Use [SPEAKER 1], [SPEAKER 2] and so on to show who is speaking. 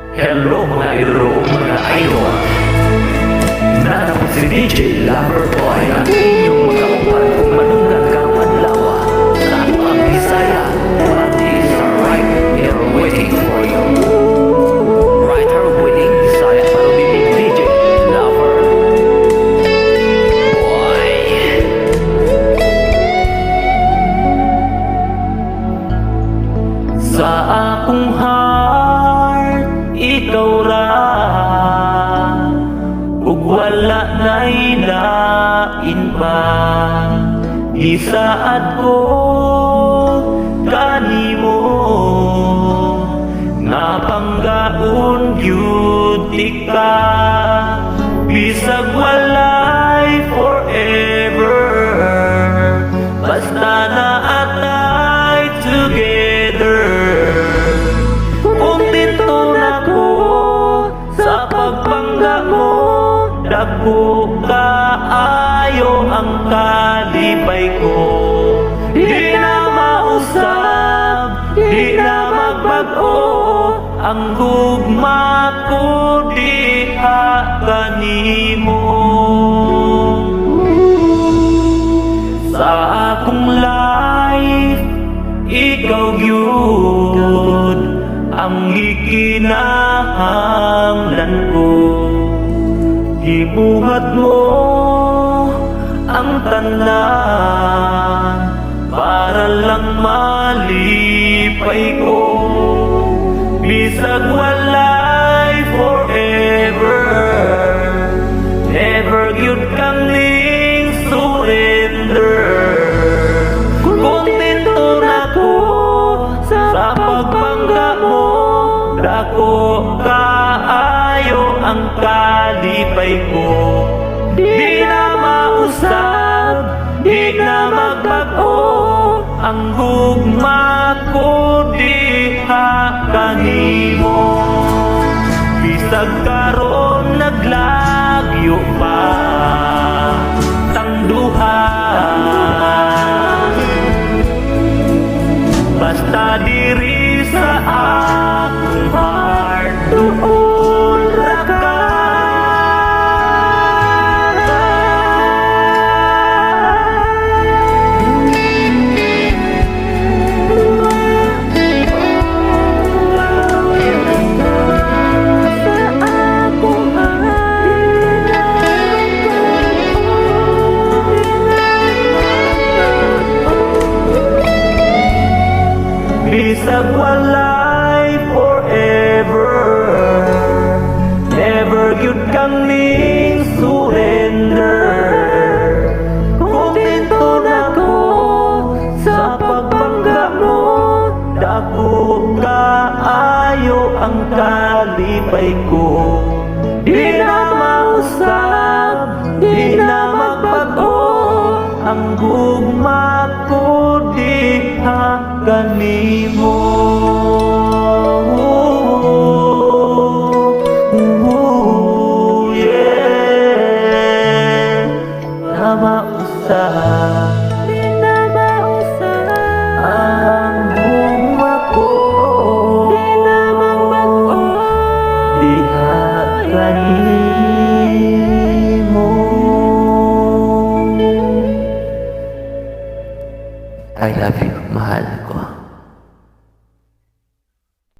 [SPEAKER 1] Hello mga idol, mga idol. Nanako si DJ Loverboy, ang inyong mga upan kung manungan kang madlawa. Sa ako ang Bisaya, what is right here waiting for you. Right here waiting, Bisaya para bibig DJ Loverboy. Sa akong ikaw ra ug wala na'y lain pa gisaad ko kanimo nga panggaon gyud ka bisag walay forever basta naatay together. Dagko kaayo ang kalipay ko, di na mausap, di na magbago ang gugma ko diha kanimo. Sa akong life, ikaw gyud ang gikinahanglan ko. Ibuhat mo ang tanan para lang malipay ko bisag walay forever. Never gyud kang ning surrender. Kontento na ko sa pagpangga mo, dako kaayo ang kalipay ko, di na mausap, di na magbago ang gugma ko diha kanimo. Bisag karon naglagyo pa tang duha, basta diri sa akong heart tuon ra ka. Bisag walay forever, never gyud kang ning surrender. Kontento na ko sa pagpangga mo, dako kaayo ang kalipay ko, di na mausap, di na magbago ang gugma ko diha kanimo.